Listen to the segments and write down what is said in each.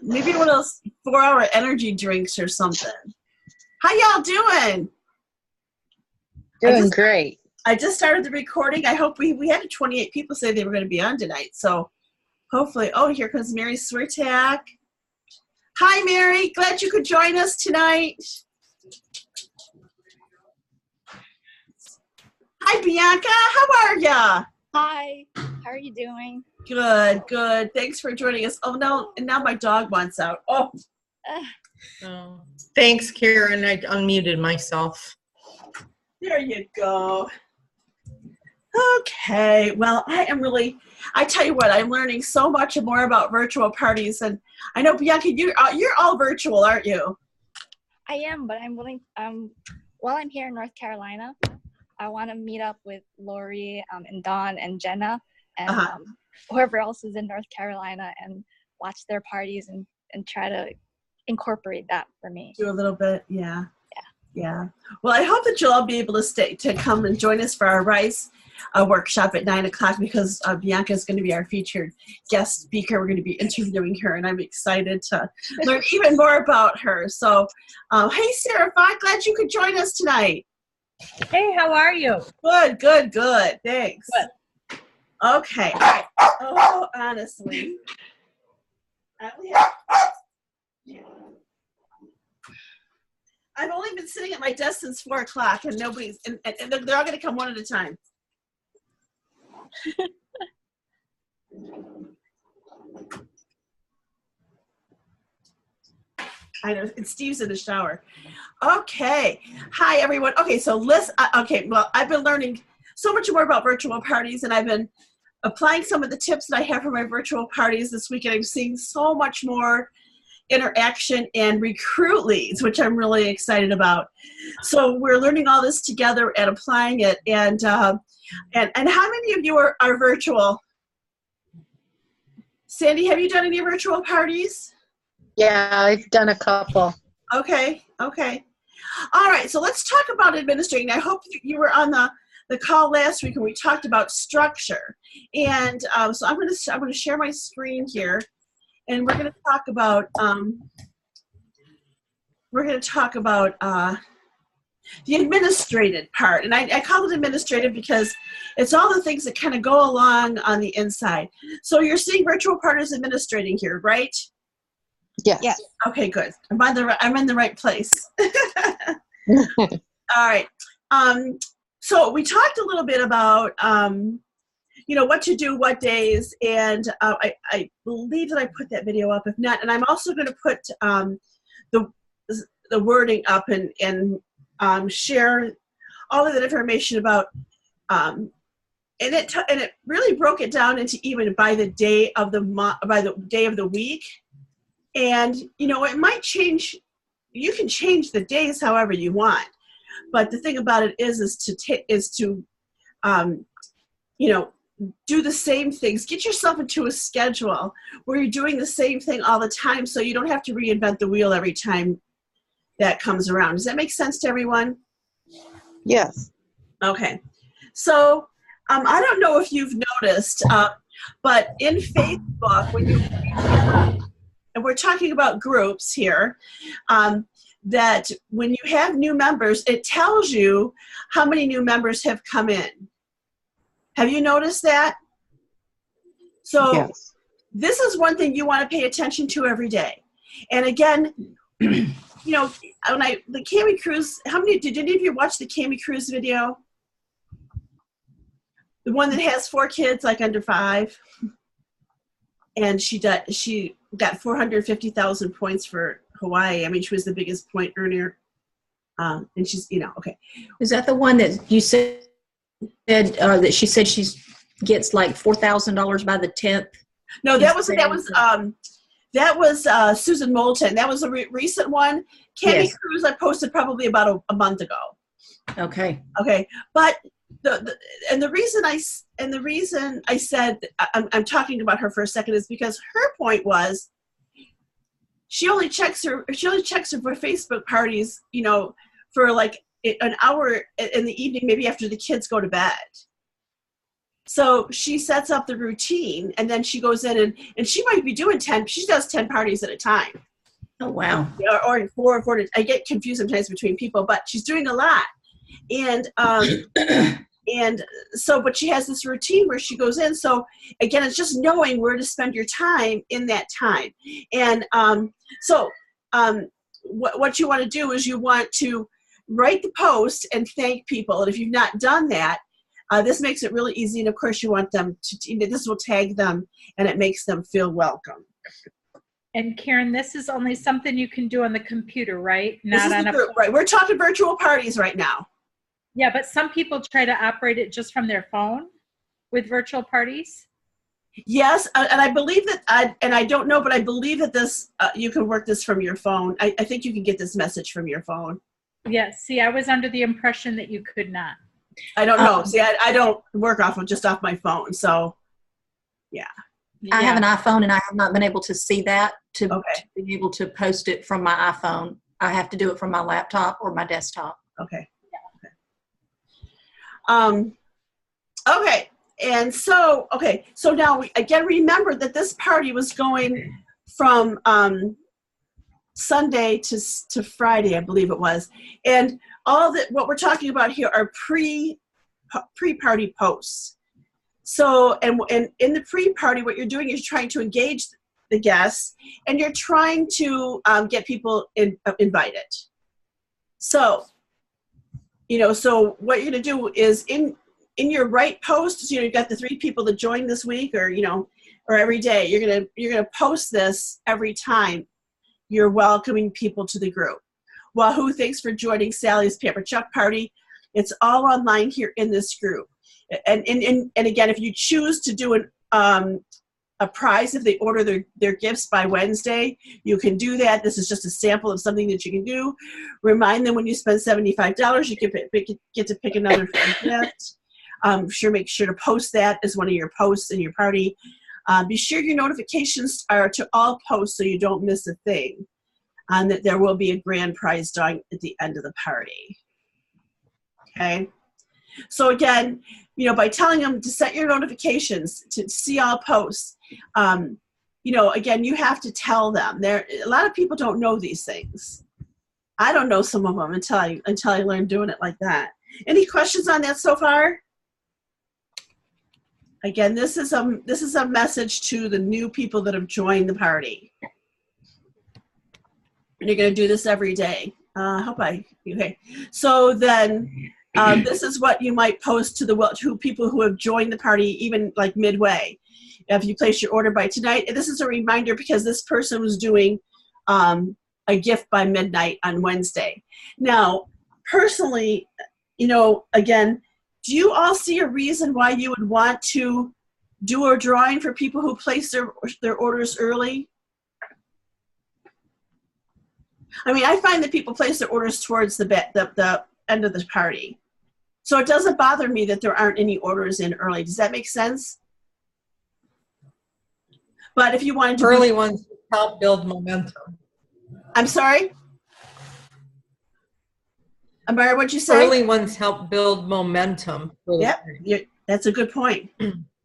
maybe one of those 4-hour energy drinks or something. How y'all doing? Doing great. I just started the recording. I hope we had 28 people say they were going to be on tonight. So hopefully, oh, here comes Mary Swertak. Hi, Mary. Glad you could join us tonight. Hi, Bianca. How are ya? Hi. How are you doing? Good, good. Thanks for joining us. Oh, no, and now my dog wants out. Oh. Oh. Thanks, Karen. I unmuted myself. There you go. Okay, well, I tell you what, I'm learning so much more about virtual parties, and I know, Bianca, you're all virtual, aren't you? I am, but I'm willing, while I'm here in North Carolina, I want to meet up with Lori and Dawn and Jenna and whoever else is in North Carolina and watch their parties and try to incorporate that for me. Do a little bit, yeah. Yeah. Well, I hope that you'll all be able to come and join us for our RISE workshop at 9 o'clock because Bianca is going to be our featured guest speaker. We're going to be interviewing her, and I'm excited to learn even more about her. So, hey, Sarah, glad you could join us tonight. Hey, how are you? Good, good, good. Thanks. Good. Okay. All right. Oh, honestly. I've only been sitting at my desk since 4 o'clock, and nobody's, and they're all going to come one at a time. I know, and Steve's in the shower. Okay. Hi, everyone. Okay, so well, I've been learning so much more about virtual parties, and I've been applying some of the tips that I have for my virtual parties this week, and I'm seeing so much more interaction and recruit leads, which I'm really excited about. So we're learning all this together and applying it. And how many of you are virtual? Sandy, have you done any virtual parties? Yeah, I've done a couple. Okay. All right, so let's talk about administrating. I hope you were on the call last week when we talked about structure. And so I'm going to share my screen here. And we're going to talk about the administrative part, and I call it administrative because it's all the things that kind of go along on the inside. So you're seeing virtual partners administrating here, right? Yes. Yes. Okay, good. I'm in the right place. All right. So we talked a little bit about what to do, what days, and I believe that I put that video up. If not, and I'm also going to put the wording up and share all of that information about, and it really broke it down into even by the day of the week, and it might change. You can change the days however you want, but the thing about it is to do the same things. Get yourself into a schedule where you're doing the same thing all the time so you don't have to reinvent the wheel every time that comes around. Does that make sense to everyone? Yes. Okay. So I don't know if you've noticed, but in Facebook, and we're talking about groups here, that when you have new members, it tells you how many new members have come in. Have you noticed that? So yes. This is one thing you want to pay attention to every day. And again, the Cami Cruz, did any of you watch the Cami Cruz video? The one that has 4 kids, like under 5. And she got 450,000 points for Hawaii. I mean, she was the biggest point earner. And she's, okay. Is that the one that you said that she said she gets like $4,000 by the 10th? No, that was Susan Moulton. That was a recent one. Cami Cruz, I posted probably about a month ago. Okay. But the reason I said I'm talking about her for a second is because her point was she only checks her for Facebook parties, for like an hour in the evening, maybe after the kids go to bed. So she sets up the routine, and then she goes in and she might be doing 10, she does 10 parties at a time. Oh, wow. Or four, I get confused sometimes between people, but she's doing a lot. And and so, but she has this routine where she goes in. So again, it's just knowing where to spend your time in that time. And what you want to do is you want to write the post and thank people. And if you've not done that, this makes it really easy. And of course, you want them to, this will tag them and it makes them feel welcome. And Karen, this is only something you can do on the computer, right? Not on a group, right? We're talking virtual parties right now. Yeah, but some people try to operate it just from their phone with virtual parties. Yes, and I believe that, I don't know, but I believe that this, you can work this from your phone. I think you can get this message from your phone. Yes, see, I was under the impression that you could not. I don't know. See, I don't work off my phone, so yeah. I have an iPhone, and I have not been able to see that to be able to post it from my iPhone. I have to do it from my laptop or my desktop. Okay. Okay. And so, so now we again remember that this party was going from Sunday to Friday, I believe it was. And all that what we're talking about here are pre-party posts. So, and in the pre-party, what you're doing is trying to engage the guests, and you're trying to get people invited. So, so what you're going to do is in your right posts, you've got the 3 people that joined this week, or or every day. You're gonna post this every time you're welcoming people to the group. Wahoo! Thanks for joining Sally's Pamper Chuck Party. It's all online here in this group. And again, if you choose to do a prize if they order their gifts by Wednesday, you can do that. This is just a sample of something that you can do. Remind them when you spend $75, you get to pick another gift. Make sure to post that as one of your posts in your party. Be sure your notifications are to all posts so you don't miss a thing. And that there will be a grand prize drawing at the end of the party. Okay. So again, by telling them to set your notifications to see all posts, again, you have to tell them. A lot of people don't know these things. I don't know some of them until I learned doing it like that. Any questions on that so far? Again, this is a message to the new people that have joined the party. And you're going to do this every day. Okay. So then this is what you might post to people who have joined the party, even like midway. If you place your order by tonight, this is a reminder because this person was doing a gift by midnight on Wednesday. Now, personally, again, do you all see a reason why you would want to do a drawing for people who place their orders early? I mean, I find that people place their orders towards the end of the party. So it doesn't bother me that there aren't any orders in early. Does that make sense? But if you wanted to early ones help build momentum. I'm sorry? Amara, what'd you say? Early ones help build momentum. Yep, that's a good point.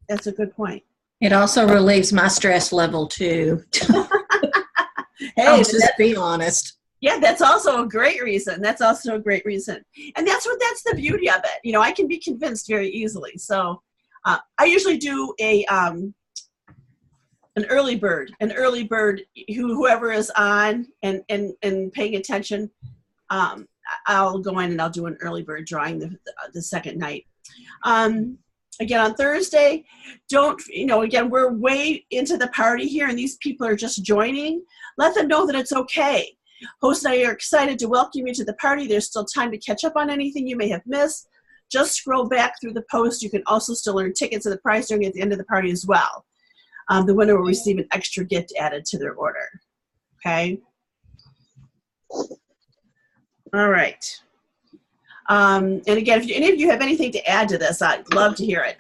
That's a good point. It also relieves my stress level too. Hey, I'll just be honest. Yeah, that's also a great reason. That's also a great reason. And that's the beauty of it. I can be convinced very easily. So I usually do an early bird. An early bird, whoever is on and paying attention, I'll go in and I'll do an early bird drawing the second night. Again, on Thursday, again, we're way into the party here and these people are just joining. Let them know that it's okay. Host and I are excited to welcome you to the party. There's still time to catch up on anything you may have missed. Just scroll back through the post. You can also still earn tickets to the prize drawing at the end of the party as well. The winner will receive an extra gift added to their order. Okay? All right. And again, if any of you have anything to add to this, I'd love to hear it.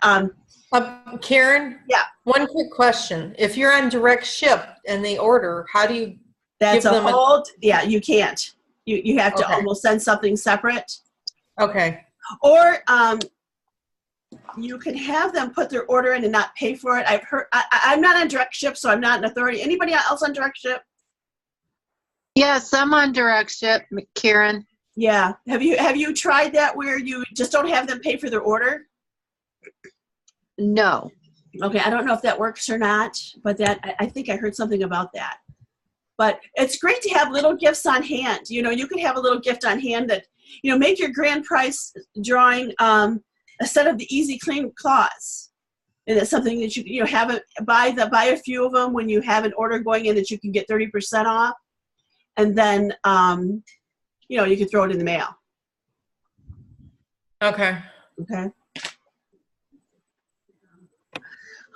Karen? Yeah. One quick question. If you're on direct ship and they order, how do you That's a whole, yeah, you can't. You have to almost send something separate. Okay. Or you can have them put their order in and not pay for it. I've heard, I'm not on direct ship, so I'm not an authority. Anybody else on direct ship? Yes, I'm on direct ship, Karen. Yeah. Have you tried that where you just don't have them pay for their order? No. Okay, I don't know if that works or not, but I think I heard something about that. But it's great to have little gifts on hand. You know, you can have a little gift on hand that, you know, make your grand prize drawing a set of the easy clean claws. And it's something that you have it, buy a few of them when you have an order going in that you can get 30% off. And then, you can throw it in the mail. Okay. Okay.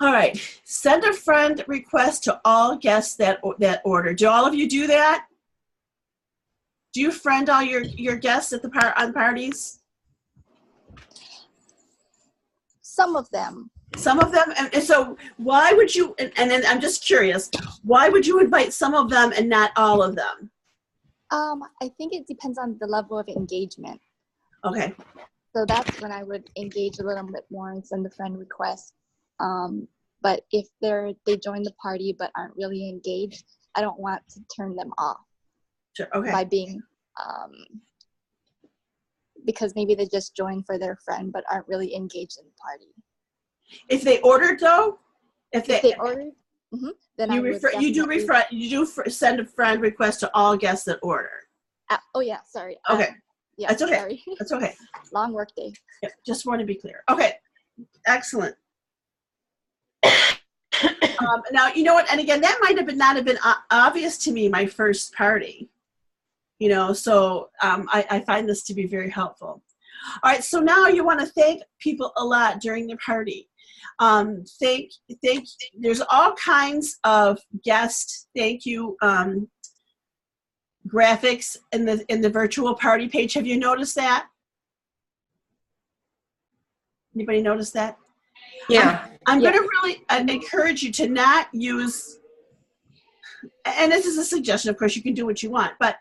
All right. Send a friend request to all guests that order. Do all of you do that? Do you friend all your guests at on parties? Some of them. Some of them, and so why would you? And then I'm just curious, why would you invite some of them and not all of them? I think it depends on the level of engagement. Okay. So that's when I would engage a little bit more and send a friend request. But if they join the party but aren't really engaged, I don't want to turn them off. Sure. Okay. By being, because maybe they just joined for their friend but aren't really engaged in the party. If they ordered though, if they ordered, then you do send a friend request to all guests that order. Oh yeah, sorry. Okay. Yeah, that's okay. Sorry. That's okay. Long work day. Yeah, just want to be clear. Okay. Excellent. Now, you know what? And again, that might have not have been obvious to me my first party. So I find this to be very helpful. All right. So now you want to thank people a lot during the party. There's all kinds of guest thank you graphics in the virtual party page. Have you noticed that? Anybody notice that? Yeah. I'm going to really encourage you to not use, and this is a suggestion, of course, you can do what you want, but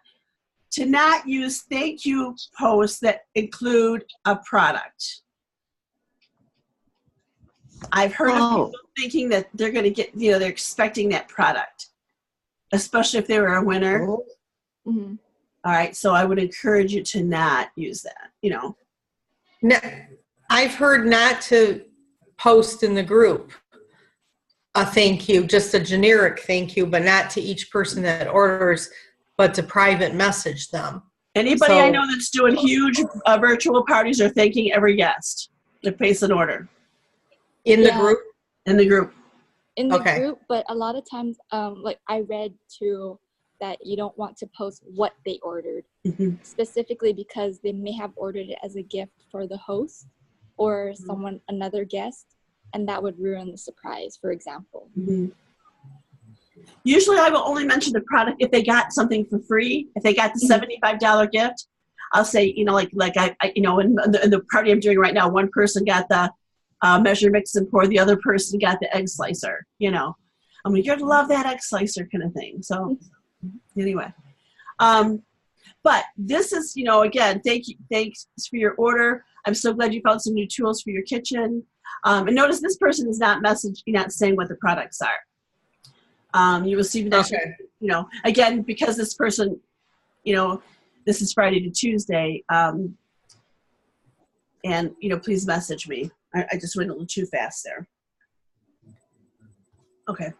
to not use thank you posts that include a product. I've heard of people thinking that they're going to get, they're expecting that product, especially if they were a winner. Mm-hmm. All right, so I would encourage you to not use that, No, I've heard not to post in the group a thank you, just a generic thank you, but not to each person that orders, but to private message them. Anybody I know that's doing huge virtual parties are thanking every guest that placed an order. In the group? In the group. In the group, but a lot of times, like I read too, that you don't want to post what they ordered, specifically because they may have ordered it as a gift for the host or another guest, and that would ruin the surprise, for example. Usually I will only mention the product if they got something for free. If they got the $75 gift, I'll say, like I in the party I'm doing right now, one person got the measure, mix, and pour. The other person got the egg slicer. I'm like, you're gonna love that egg slicer kind of thing. So anyway, but this is, again, thanks for your order. I'm so glad you found some new tools for your kitchen. And notice this person is not saying what the products are. You receive that, again, because this person, this is Friday to Tuesday, and, please message me. I just went a little too fast there. Okay.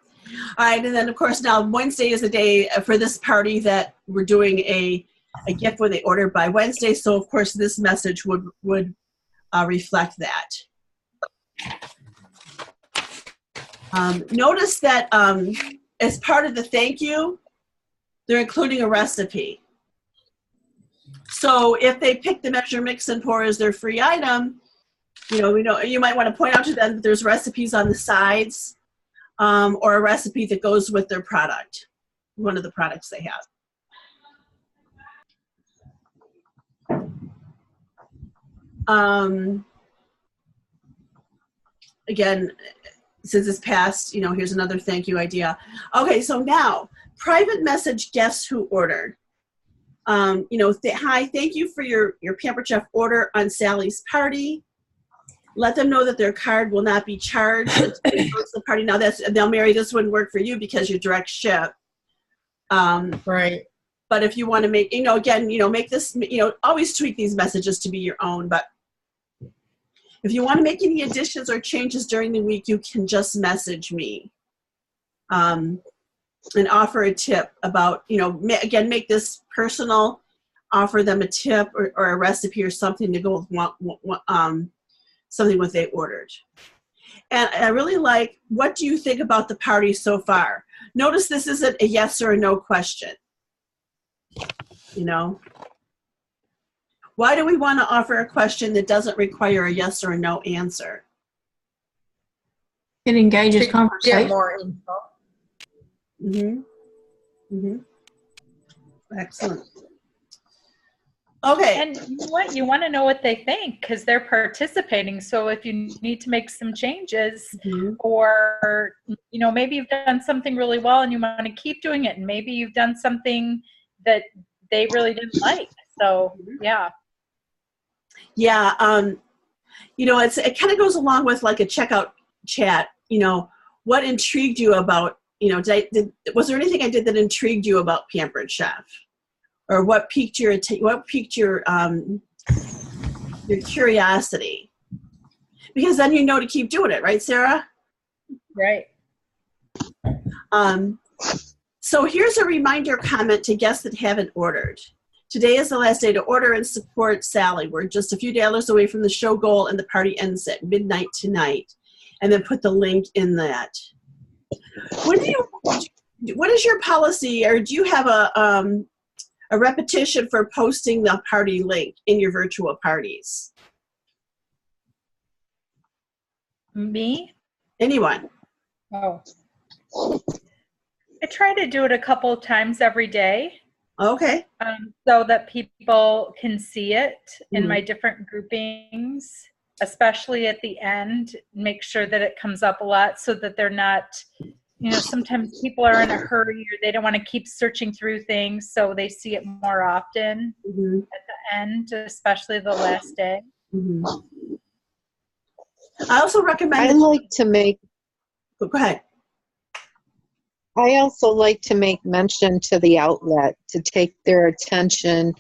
All right, and then, of course, now Wednesday is the day for this party that we're doing a gift where they order by Wednesday, so, of course, this message would reflect that. Notice that as part of the thank you, they're including a recipe. So if they pick the measure, mix, and pour as their free item, you might want to point out to them that there's recipes on the sides, or a recipe that goes with their product, one of the products they have. Again, since it's passed, here's another thank you idea. Okay, so now, private message guests who ordered. Hi, thank you for your Pampered Chef order on Sally's party. Let them know that their card will not be charged until they go to the party. Now now Mary, this wouldn't work for you because you direct ship. Right. But if you want to make, again, make this, always tweak these messages to be your own. But if you want to make any additions or changes during the week, you can just message me and offer a tip about, again, make this personal, offer them a tip or a recipe or something to go with something what they ordered. And I really like, what do you think about the party so far? Notice this isn't a yes or a no question. Why do we want to offer a question that doesn't require a yes or a no answer? It engages Get conversation. more info. Excellent. Okay. And you know what? You want to know what they think because they're participating. So if you need to make some changes or, maybe you've done something really well and you want to keep doing it. And maybe you've done something that they really didn't like. So, yeah. Yeah. It kind of goes along with like a checkout chat. What intrigued you about, was there anything I did that intrigued you about Pampered Chef? Or what piqued your curiosity? Because then to keep doing it, right, Sarah? Right. So here's a reminder comment to guests that haven't ordered. Today is the last day to order and support Sally. We're just a few dollars away from the show goal, and the party ends at midnight tonight. And then put the link in that. What is your policy, or do you have a repetition for posting the party link in your virtual parties? Me? Anyone? Oh. I try to do it a couple of times every day. Okay. So that people can see it in my different groupings, especially at the end. Make sure that it comes up a lot so that they're not, sometimes people are in a hurry or they don't want to keep searching through things, so they see it more often at the end, especially the last day. I also recommend. Go ahead. I also like to make mention to the outlet to take their attention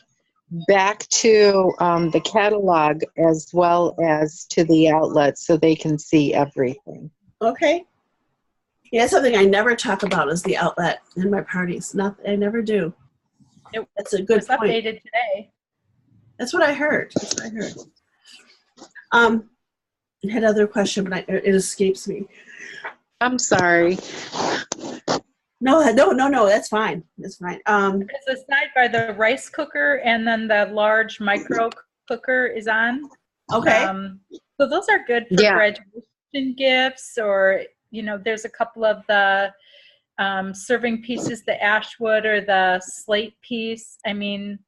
back to the catalog as well as to the outlet so they can see everything. Okay. Yeah, something I never talk about is the outlet in my parties. I never do. That's a good point. Updated today. That's what I heard. I had another question, but it escapes me. I'm sorry. No, that's fine. That's fine. It's aside by the rice cooker, and then the large micro cooker is on. Okay. So those are good for graduation gifts, or there's a couple of the serving pieces, the ashwood or the slate piece. I mean,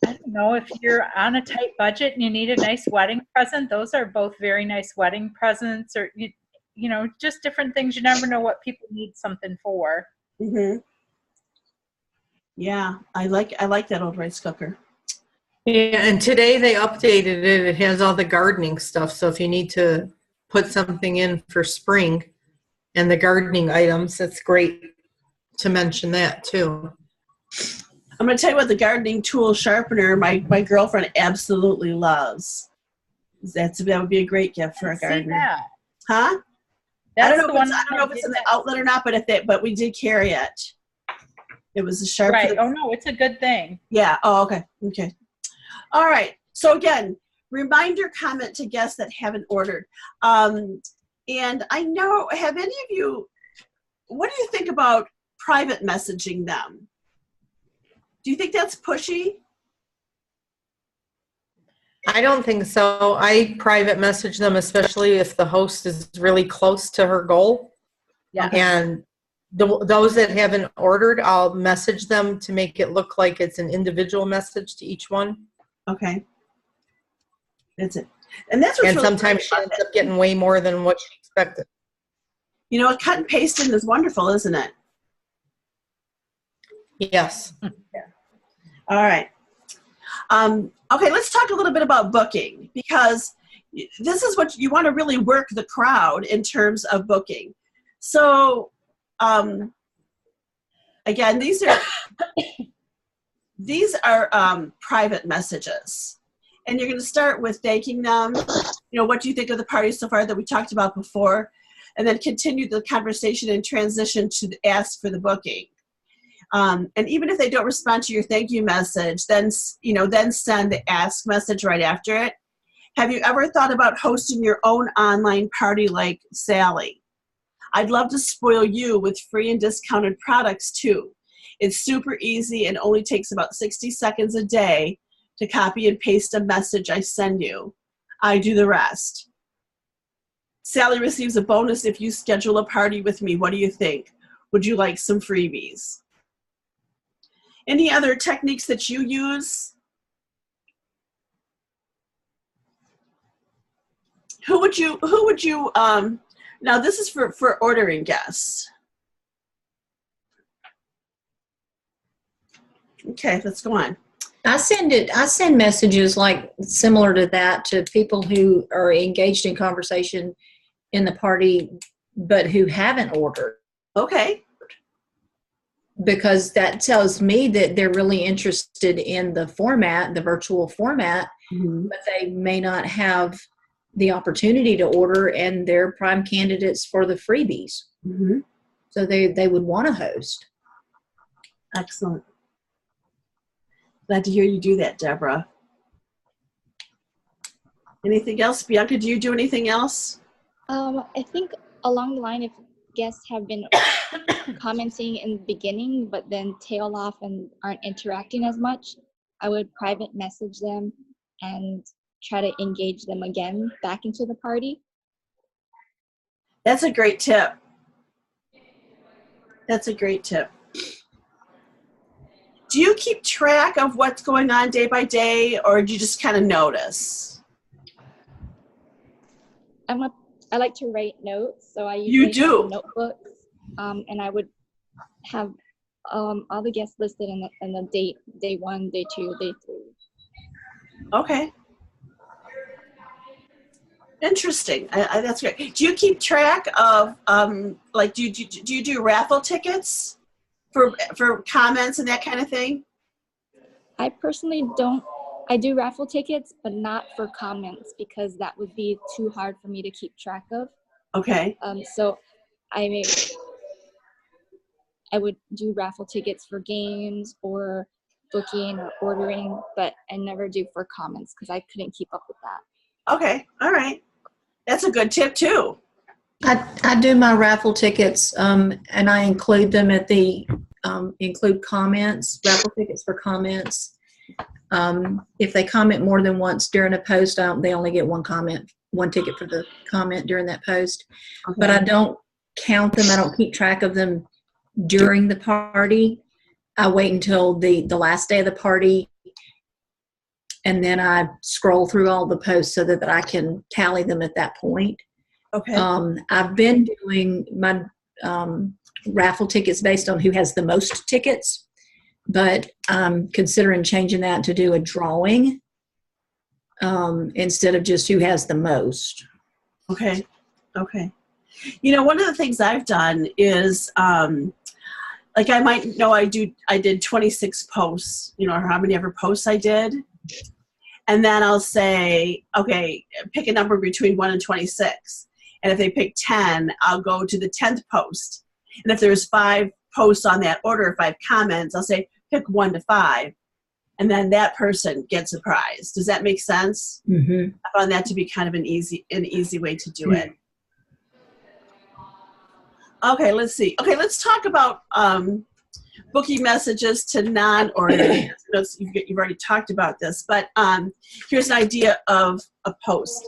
I don't know, if you're on a tight budget and you need a nice wedding present, those are both very nice wedding presents, or just different things. You never know what people need something for. Yeah, I like that old rice cooker. Yeah, and today they updated it. It has all the gardening stuff. So if you need to put something in for spring and the gardening items, it's great to mention that too. I'm going to tell you what, the gardening tool sharpener my girlfriend absolutely loves. That would be a great gift for a gardener. Huh? I don't know if it's in the outlet or not, but we did carry it. It was a sharp. Right. Oh no, it's a good thing. Yeah. Oh, okay. Okay. All right. So again, reminder comment to guests that haven't ordered. And I know, have any of you, what do you think about private messaging them? Do you think that's pushy? I don't think so. I private message them, especially if the host is really close to her goal. Yeah. And those that haven't ordered, I'll message them to make it look like it's an individual message to each one. Okay. That's it. And that's what's and really sometimes she ends up getting way more than what she expected. Cut and pasting is wonderful, isn't it? Yes. Yeah. All right. Okay, let's talk a little bit about booking, because this is what you want to really work the crowd in terms of booking. So, again, these are private messages, and you're going to start with thanking them. You know, what do you think of the party so far that we talked about before, and then continue the conversation and transition to ask for the booking. And even if they don't respond to your thank you message, then send the ask message right after it. Have you ever thought about hosting your own online party like Sally? I'd love to spoil you with free and discounted products too. It's super easy and only takes about 60 seconds a day to copy and paste a message I send you. I do the rest. Sally receives a bonus if you schedule a party with me. What do you think? Would you like some freebies? Any other techniques that you use? Who would you, now this is for ordering guests. Okay, let's go on. I send messages like similar to that to people who are engaged in conversation in the party, but who haven't ordered. Okay. Because that tells me that they're really interested in the format, the virtual format, but they may not have the opportunity to order, and they're prime candidates for the freebies. So they would want to host. Excellent. Glad to hear you do that, Deborah. Anything else? Bianca, do you do anything else? I think along the line, if guests have been commenting in the beginning but then tail off and aren't interacting as much, I would private message them and try to engage them again back into the party. That's a great tip. That's a great tip. Do you keep track of what's going on day by day, or do you just kind of notice? I like to write notes, so I usually have notebooks, and I would have all the guests listed and the date, day 1, day 2, day 3. Okay. Interesting. That's great. Do you keep track of like do you do raffle tickets for comments and that kind of thing? I personally don't. I do raffle tickets, but not for comments because that would be too hard for me to keep track of. Okay. So I would do raffle tickets for games or booking or ordering, but I never do for comments because I couldn't keep up with that. Okay. All right. That's a good tip too. I do my raffle tickets, and I include them at the include comments, raffle tickets for comments. If they comment more than once during a post, they only get one ticket for the comment during that post. Okay. But I don't count them. I don't keep track of them during the party. I wait until the last day of the party, and then I scroll through all the posts so that I can tally them at that point. Okay. I've been doing my raffle tickets based on who has the most tickets, but I'm considering changing that to do a drawing instead of just who has the most. Okay. Okay. You know, one of the things I've done is like I might know I did 26 posts, you know, or how many ever posts I did. And then I'll say, okay, pick a number between 1 and 26. And if they pick 10, I'll go to the 10th post. And if there's 5 posts on that order, 5 comments, I'll say pick 1 to 5. And then that person gets a prize. Does that make sense? Mm-hmm. I found that to be kind of an easy way to do it. Okay, let's see. Okay, let's talk about booking messages to non-ordering. You've already talked about this, but here's an idea of a post.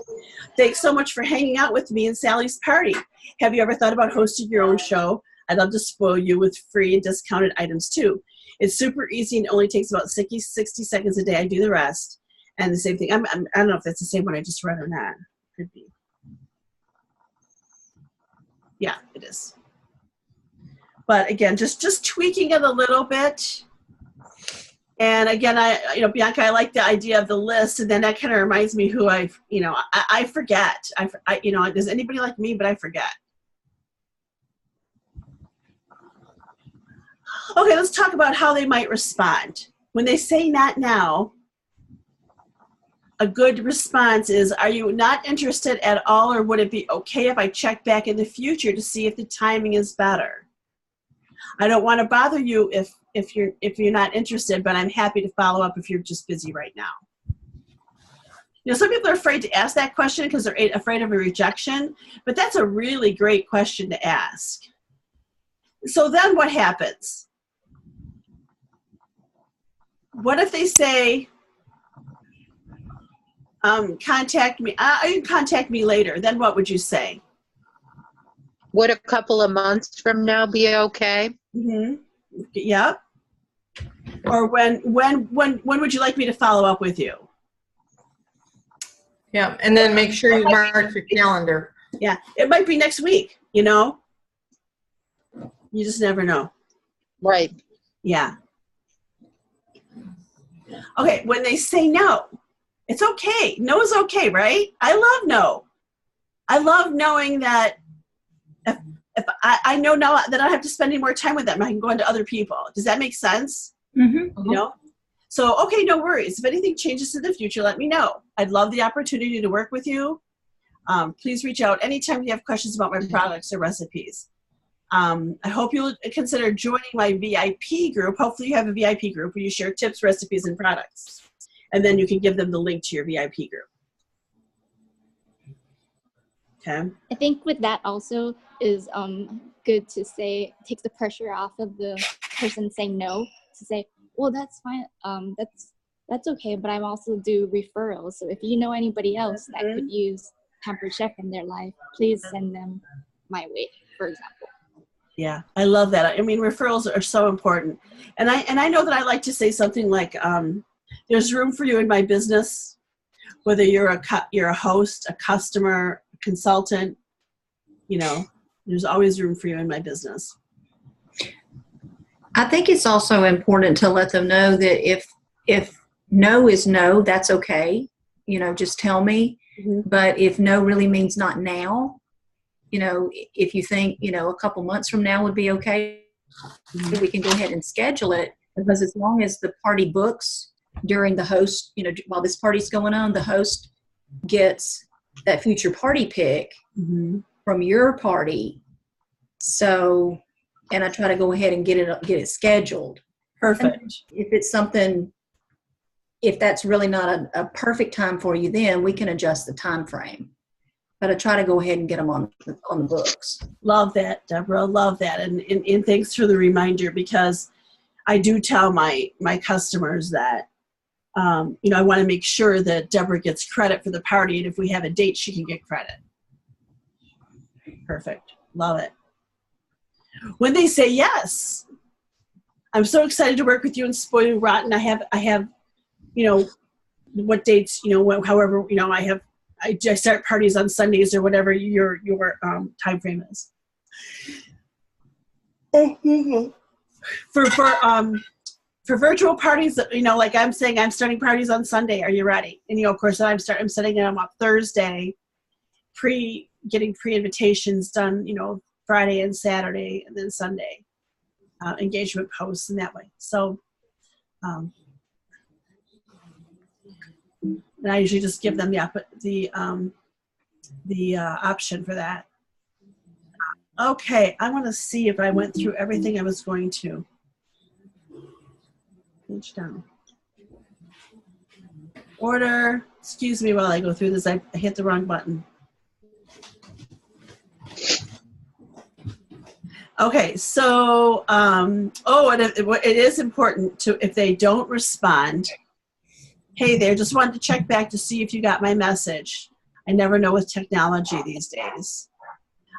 Thanks so much for hanging out with me and Sally's party. Have you ever thought about hosting your own show? I'd love to spoil you with free and discounted items too. It's super easy and only takes about 60 seconds a day. I do the rest. And the same thing. I don't know if that's the same one I just read or not. Could be. Yeah, it is. But again, just tweaking it a little bit. And again, Bianca, I like the idea of the list, and then that kind of reminds me who I forget. Does anybody like me? But I forget. Okay, let's talk about how they might respond. When they say not now, a good response is, are you not interested at all, or would it be okay if I check back in the future to see if the timing is better? I don't want to bother you if you're not interested, but I'm happy to follow up if you're just busy right now. Some people are afraid to ask that question because they're afraid of a rejection, but that's a really great question to ask. So then what happens? What if they say, contact me, you can contact me later? Then what would you say? Would a couple of months from now be okay? Mm-hmm. Yep. Or when would you like me to follow up with you? Yeah, and then make sure you mark your calendar. Yeah, it might be next week, You just never know. Right. Yeah. Okay, when they say no, it's okay. No is okay, right? I love no. I love knowing that if I know now that I don't have to spend any more time with them, I can go into other people. Does that make sense? Mm-hmm. So, okay, no worries. If anything changes in the future, let me know. I'd love the opportunity to work with you. Please reach out anytime you have questions about my products or recipes. I hope you'll consider joining my VIP group. Hopefully you have a VIP group where you share tips, recipes, and products. And then you can give them the link to your VIP group. Okay. I think with that also is good to say, takes the pressure off of the person saying no, to say, well, that's fine. That's okay, but I also do referrals. So if you know anybody else that could use Pampered Chef in their life, please send them my way, for example. Yeah, I love that. I mean, referrals are so important. And I know that I like to say something like, there's room for you in my business, whether you're a host, a customer, a consultant, there's always room for you in my business. I think it's also important to let them know that if no is no, that's okay. Just tell me. Mm-hmm. But if no really means not now, if you think, a couple months from now would be okay, we can go ahead and schedule it, because as long as the party books during the host, while this party's going on, the host gets that future party pick from your party. So, and I try to go ahead and get it scheduled. Perfect. And if it's something, if that's really not a perfect time for you, then we can adjust the time frame. But I try to go ahead and get them on the books. Love that, Deborah. Love that. And thanks for the reminder, because I do tell my customers that, I want to make sure that Deborah gets credit for the party. And if we have a date, she can get credit. Perfect. Love it. When they say yes, I'm so excited to work with you in Spoiled Rotten. I have, what dates, however, I start parties on Sundays or whatever your time frame is. For virtual parties, like I'm saying, I'm starting parties on Sunday. Are you ready? And of course, I'm setting them up Thursday, getting pre-invitations done, Friday and Saturday, and then Sunday engagement posts in that way. So, and I usually just give them the option for that. Okay, I want to see if I went through everything I was going to. Page down. Order. Excuse me while I go through this. I hit the wrong button. Okay, so it is important to, if they don't respond, hey there, just wanted to check back to see if you got my message. I never know with technology these days.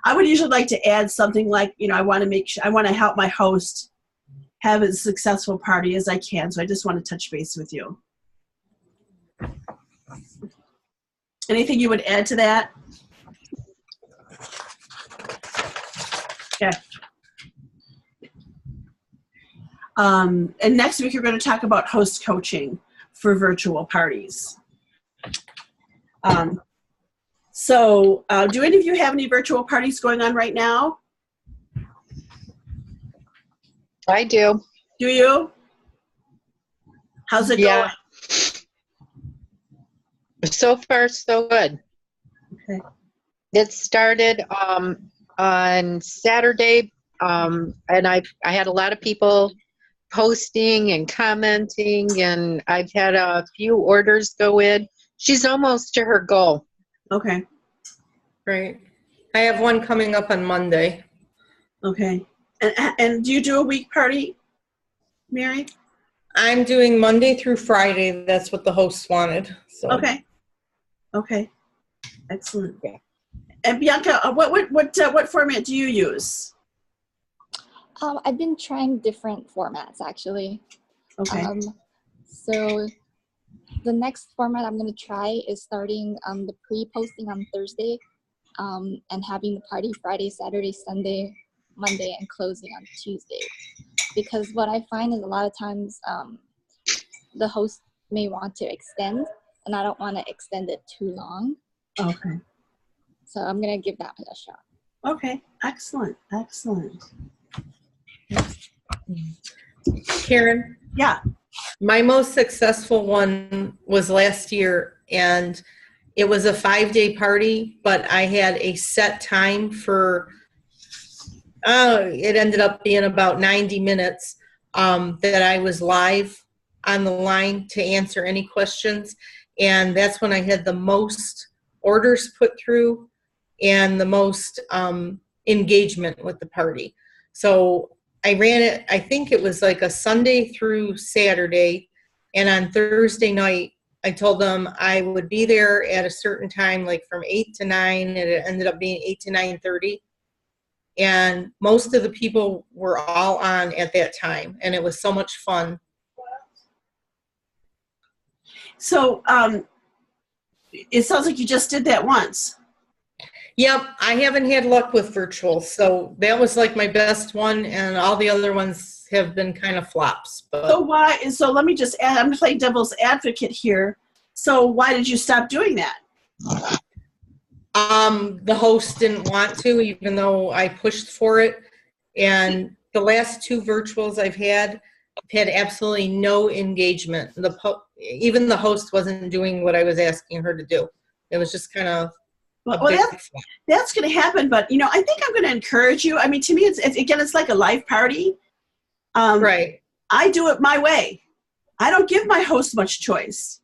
I would usually like to add something like, I want to help my host have as successful party as I can, so I just want to touch base with you. Anything you would add to that? Okay. And next week, we're going to talk about host coaching for virtual parties. So do any of you have any virtual parties going on right now? I do. Do you? How's it Yeah. going? So far, so good. Okay. It started on Saturday, and I had a lot of people posting and commenting, and I've had a few orders go in. She's almost to her goal. Okay. Right. I have one coming up on Monday. Okay. And do you do a week party, Mary? I'm doing Monday through Friday. That's what the hosts wanted. So. Okay. Okay. Excellent. Yeah. And Bianca, what format do you use? I've been trying different formats actually. Okay. So the next format I'm going to try is starting the pre-posting on Thursday and having the party Friday, Saturday, Sunday, Monday, and closing on Tuesday. Because what I find is a lot of times the host may want to extend, and I don't want to extend it too long. Okay. So I'm going to give that a shot. Okay. Excellent. Excellent. Karen? Yeah. My most successful one was last year, and it was a 5-day party, but I had a set time for, it ended up being about 90 minutes that I was live on the line to answer any questions. And that's when I had the most orders put through and the most engagement with the party. So I ran it, I think it was like a Sunday through Saturday. And on Thursday night, I told them I would be there at a certain time, like from 8 to 9, and it ended up being 8 to 9:30. And most of the people were all on at that time, and it was so much fun. So it sounds like you just did that once. Yep, I haven't had luck with virtual, so that was like my best one, and all the other ones have been kind of flops. But. So let me just add, I'm playing devil's advocate here. So why did you stop doing that? The host didn't want to, even though I pushed for it. And the last 2 virtuals I've had absolutely no engagement. Even the host wasn't doing what I was asking her to do. It was just kind of. Well, that's going to happen, but I think I'm going to encourage you. I mean, to me, it's like a live party. Right. I do it my way. I don't give my host much choice.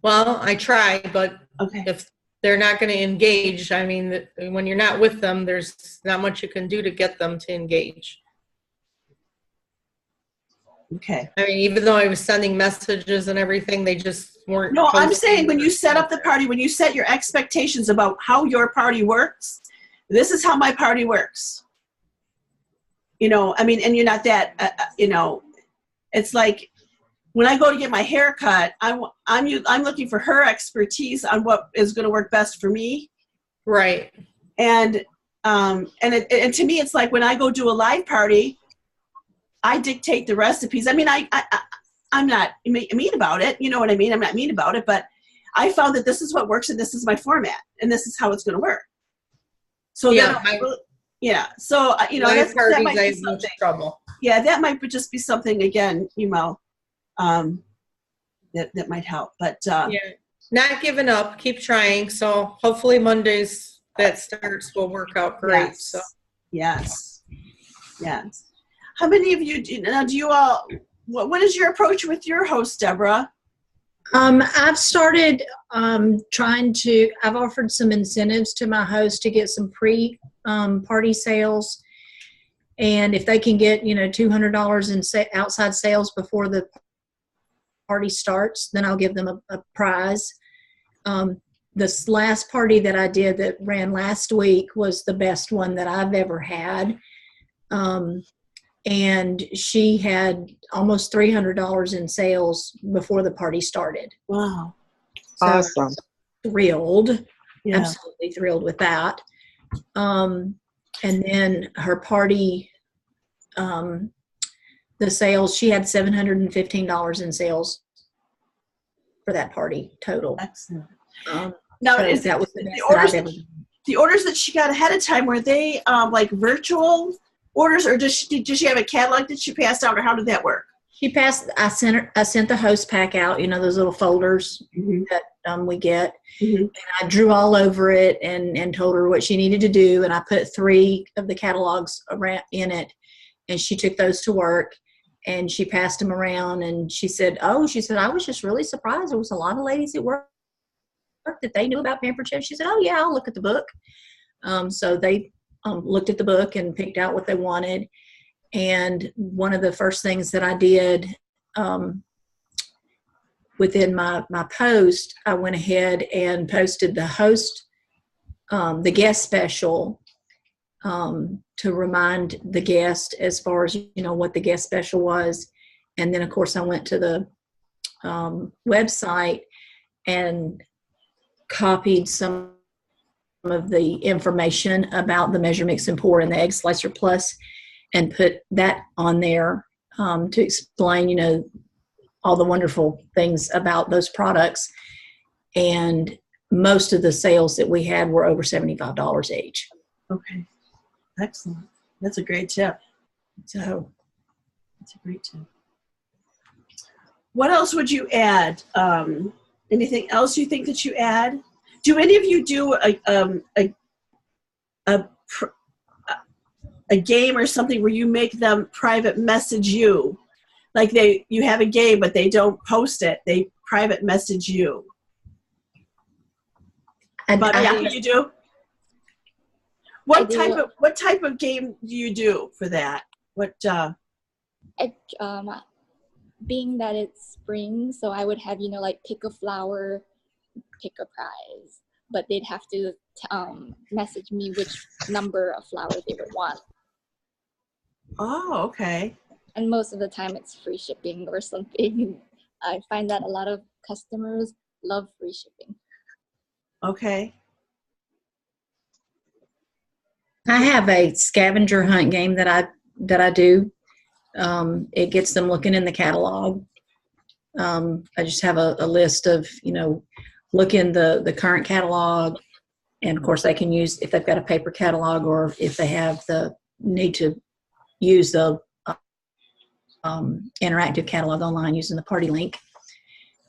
Well, I try, but okay. If they're not going to engage, I mean, when you're not with them, there's not much you can do to get them to engage. Okay. I mean, even though I was sending messages and everything, they just weren't. No, I'm saying when you set up the party, when you set your expectations about how your party works, this is how my party works. I mean, and you're not that, it's like when I go to get my hair cut, I'm looking for her expertise on what is going to work best for me. Right. And to me, it's like when I go do a live party, I dictate the recipes. I mean, I'm not mean about it. You know what I mean? I'm not mean about it, but I found that this is what works and this is my format and this is how it's going to work. So yeah, So that might be something. Trouble. Yeah, that might just be something again, that might help. But not giving up, keep trying. So hopefully Mondays that starts will work out great. Yes. So yes. How many of you do you all? What is your approach with your host, Deborah? I've started I've offered some incentives to my host to get some pre-party sales. And if they can get, $200 in outside sales before the party starts, then I'll give them a prize. This last party that I did that ran last week was the best one that I've ever had. And she had almost $300 in sales before the party started. Wow. So awesome. Thrilled. Yeah. Absolutely thrilled with that. And then her party the sales, she had $715 in sales for that party total. Excellent. Now, So that was the orders that she got ahead of time, were they like virtual orders, or did she have a catalog that she passed out, or how did that work? She passed. I sent the host pack out. You know, those little folders that we get. And I drew all over it and told her what she needed to do. And I put 3 of the catalogs around in it, and she took those to work and she passed them around. And she said, I was just really surprised. There was a lot of ladies at work that they knew about Pampered Chef. She said, oh yeah, I'll look at the book. So they looked at the book and picked out what they wanted. And one of the first things that I did within my post, I went ahead and posted the host, the guest special, to remind the guest as far as, you know, what the guest special was. And then, of course, I went to the website and copied some of the information about the Measure, Mix, and Pour and the Egg Slicer Plus, and put that on there to explain, you know, all the wonderful things about those products. And most of the sales that we had were over $75 each. Okay. Excellent. That's a great tip. So that's a great tip. What else would you add? Anything else you think that you add? Do any of you do a game or something where you make them private message you? Like you have a game, but they don't post it. They private message you. You do? What type of game do you do for that? Being that it's spring, so I would have, you know, like pick a flower, pick a prize, but they'd have to message me which number of flowers they would want. Oh, okay. And most of the time it's free shipping or something. I find that a lot of customers love free shipping. Okay. I have a scavenger hunt game that I do. It gets them looking in the catalog. I just have a list of, you know, look in the current catalog, and of course they can use, if they've got a paper catalog or if they have the need to use the interactive catalog online using the party link.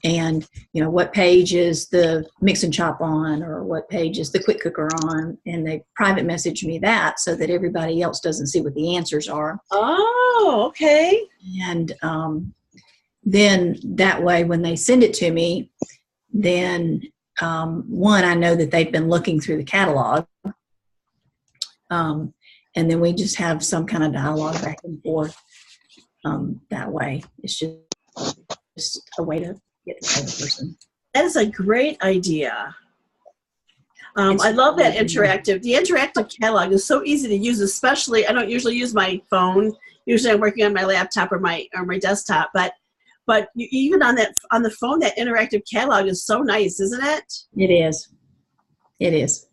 And, you know, what page is the Mix and Chop on, or what page is the Quick Cooker on, and they private message me that so that everybody else doesn't see what the answers are. Oh, okay. And then that way when they send it to me, then one, I know that they've been looking through the catalog, and then we just have some kind of dialogue back and forth that way. It's just a way to get to know the person. That is a great idea. I love that interactive. The interactive catalog is so easy to use, especially, I don't usually use my phone. Usually I'm working on my laptop or my desktop, but even on the phone, that interactive catalog is so nice, isn't it? It is. It is.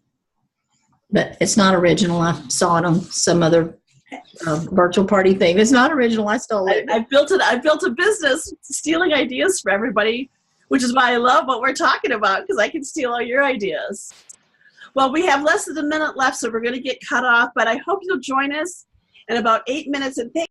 But it's not original. I saw it on some other virtual party thing. It's not original. I stole it. I built a business stealing ideas from everybody, which is why I love what we're talking about, because I can steal all your ideas. Well, we have less than a minute left, so we're going to get cut off, but I hope you'll join us in about 8 minutes. And thank